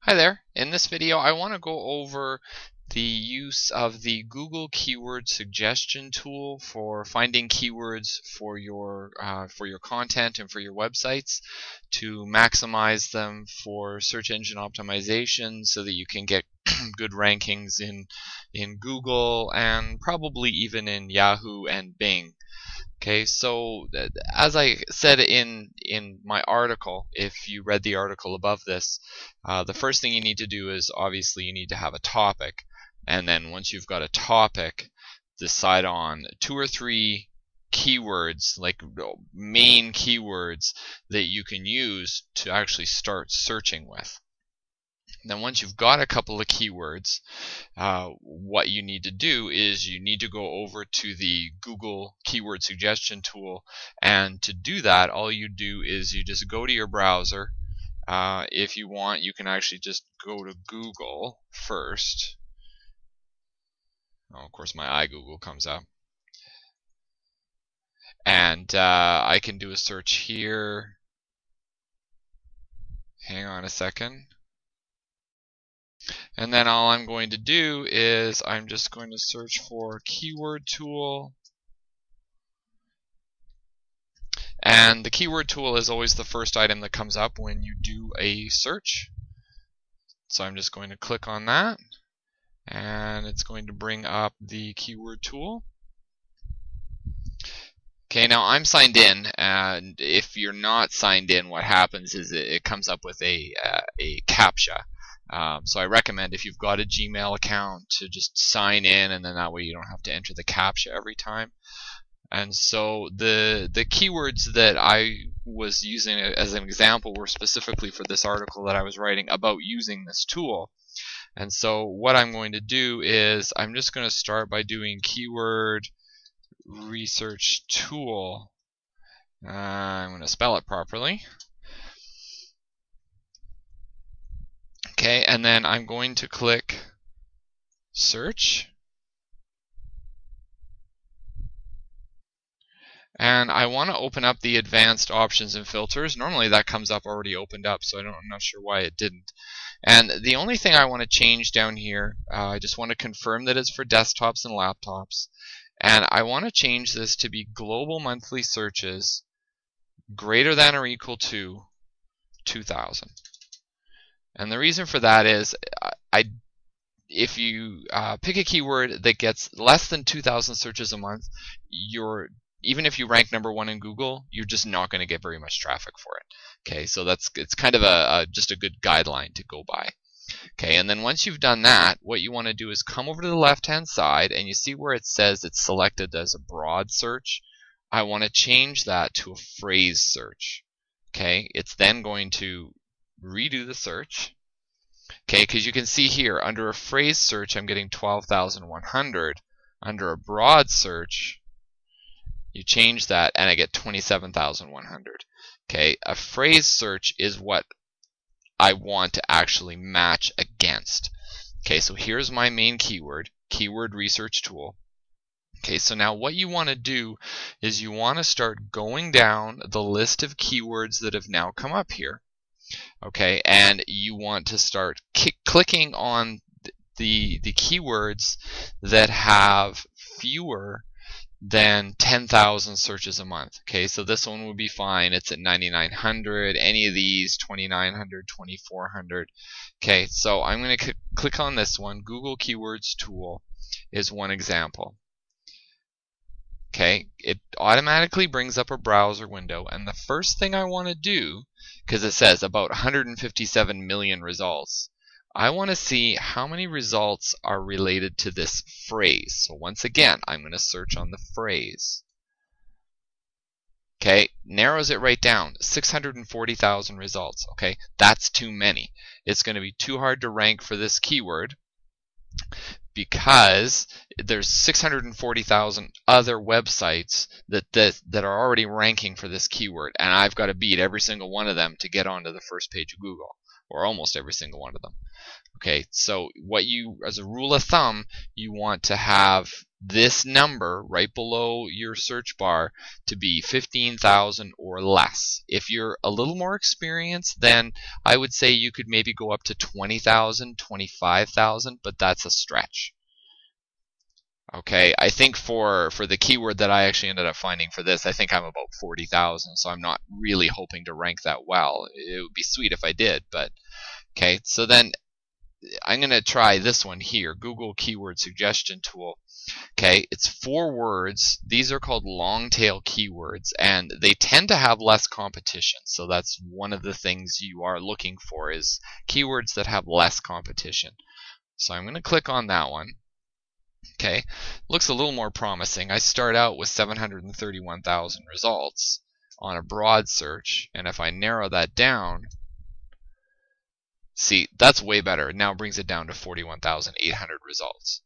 Hi there. In this video, I want to go over the use of the Google Keyword Suggestion tool for finding keywords for your content and for your websites to maximize them for search engine optimization so that you can get good rankings in Google and probably even in Yahoo and Bing. Okay, so as I said in my article, if you read the article above this, the first thing you need to do is obviously you need to have a topic, and then once you've got a topic, decide on 2 or 3 keywords, like main keywords that you can use to actually start searching with. Then once you've got a couple of keywords, what you need to do is you need to go over to the Google Keyword Suggestion tool, and to do that all you do is you just go to your browser. If you want, you can actually just go to Google first. Oh, of course my iGoogle comes up, and I can do a search here. Hang on a second. And then all I'm going to do is I'm just going to search for keyword tool. And the keyword tool is always the first item that comes up when you do a search. So I'm just going to click on that, and it's going to bring up the keyword tool. Okay, now I'm signed in, and if you're not signed in, what happens is it comes up with a CAPTCHA. So I recommend, if you've got a Gmail account, to just sign in, and then that way you don't have to enter the CAPTCHA every time. And so the keywords that I was using as an example were specifically for this article that I was writing about using this tool. And so what I'm going to do is I'm just going to start by doing keyword research tool. I'm going to spell it properly. Okay, and then I'm going to click search, and I want to open up the advanced options and filters. Normally that comes up already opened up, so I'm not sure why it didn't. And the only thing I want to change down here, I just want to confirm that it's for desktops and laptops, and I want to change this to be global monthly searches greater than or equal to 2,000. And the reason for that is, if you pick a keyword that gets less than 2,000 searches a month, even if you rank #1 in Google, you're just not going to get very much traffic for it. Okay, so it's kind of just a good guideline to go by. Okay, and then once you've done that, what you want to do is come over to the left-hand side, and you see where it says it's selected as a broad search. I want to change that to a phrase search. Okay, it's then going to redo the search. Okay, because you can see here under a phrase search I'm getting 12,100. Under a broad search, you change that and I get 27,100. Okay, a phrase search is what I want to actually match against. Okay, so here's my main keyword, keyword research tool. Okay, so now what you want to do is you want to start going down the list of keywords that have now come up here. Okay, and you want to start clicking on the keywords that have fewer than 10,000 searches a month. Okay, so this one would be fine. It's at 9,900. Any of these, 2,900, 2,400. Okay, so I'm going to click on this one. Google Keywords Tool is one example. Okay, it automatically brings up a browser window, and the first thing I want to do, because it says about 157 million results, I want to see how many results are related to this phrase. So once again, I'm going to search on the phrase. Okay, narrows it right down, 640,000 results. Okay, that's too many. It's going to be too hard to rank for this keyword, because there's 640,000 other websites that are already ranking for this keyword, and I've got to beat every single one of them to get onto the first page of Google, or almost every single one of them. Okay, so what you, as a rule of thumb, you want to have this number right below your search bar to be 15,000 or less. If you're a little more experienced, then I would say you could maybe go up to 20,000, 25,000, but that's a stretch. Okay, I think for the keyword that I actually ended up finding for this, I think I'm about 40,000, so I'm not really hoping to rank that well. It would be sweet if I did, but okay, so then I'm going to try this one here, Google Keyword Suggestion Tool. Okay, it's 4 words. These are called long tail keywords, and they tend to have less competition. So that's one of the things you are looking for, is keywords that have less competition. So I'm going to click on that one. Okay, looks a little more promising. I start out with 731,000 results on a broad search, and if I narrow that down, see, that's way better. It now brings it down to 41,800 results.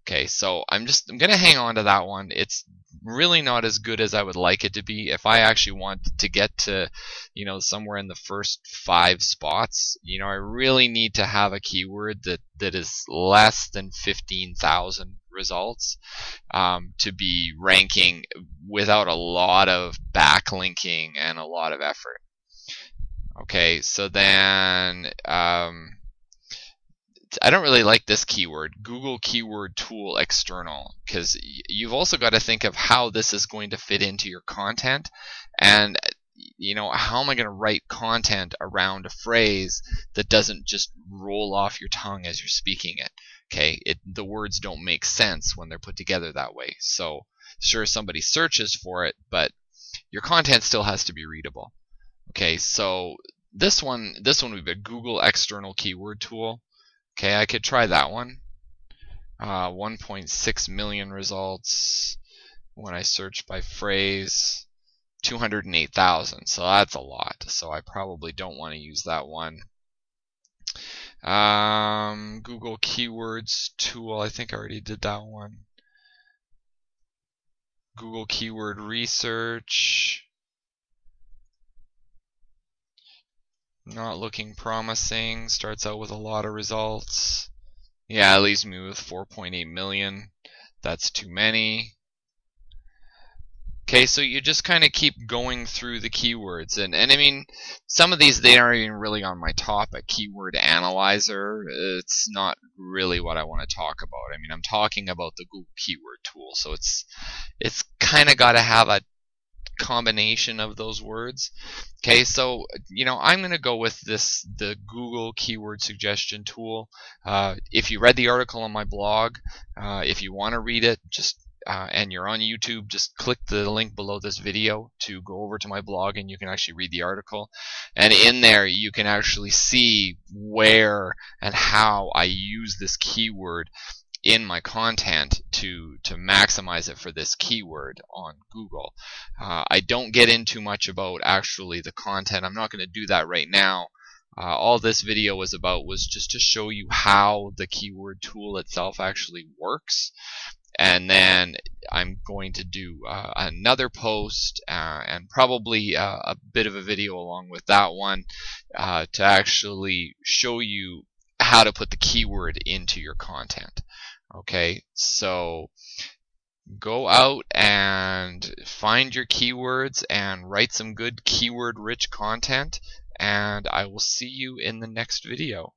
Okay, so I'm going to hang on to that one. It's really not as good as I would like it to be. If I actually want to get to, somewhere in the first 5 spots, I really need to have a keyword that is less than 15,000 results to be ranking without a lot of backlinking and a lot of effort. Okay, so then I don't really like this keyword, Google Keyword Tool External, because you've also got to think of how this is going to fit into your content, and how am I going to write content around a phrase that doesn't just roll off your tongue as you're speaking it. Okay, the words don't make sense when they're put together that way. So sure, somebody searches for it, but your content still has to be readable. Okay, so this one would be a Google External Keyword Tool. Okay, I could try that one. 1.6 million results when I search by phrase. 208,000, so that's a lot. So I probably don't want to use that one. Google Keywords Tool, I think I already did that one. Google Keyword Research. Not looking promising. Starts out with a lot of results. Yeah, it leaves me with 4.8 million. That's too many. Okay, so you just kind of keep going through the keywords, and I mean, some of these, they aren't even really on my topic. Keyword Analyzer, it's not really what I want to talk about. I mean, I'm talking about the Google Keyword Tool, so it's kind of got to have a combination of those words. Okay, so I'm going to go with the Google Keyword Suggestion Tool. If you read the article on my blog, if you want to read it, just and you're on YouTube, just click the link below this video to go over to my blog, and you can actually read the article. And in there, you can actually see where and how I use this keyword in my content to maximize it for this keyword on Google. I don't get into much about actually the content. I'm not going to do that right now. All this video was about was just to show you how the keyword tool itself actually works. And then I'm going to do another post and probably a bit of a video along with that one to actually show you how to put the keyword into your content. Okay, so go out and find your keywords and write some good keyword-rich content, and I will see you in the next video.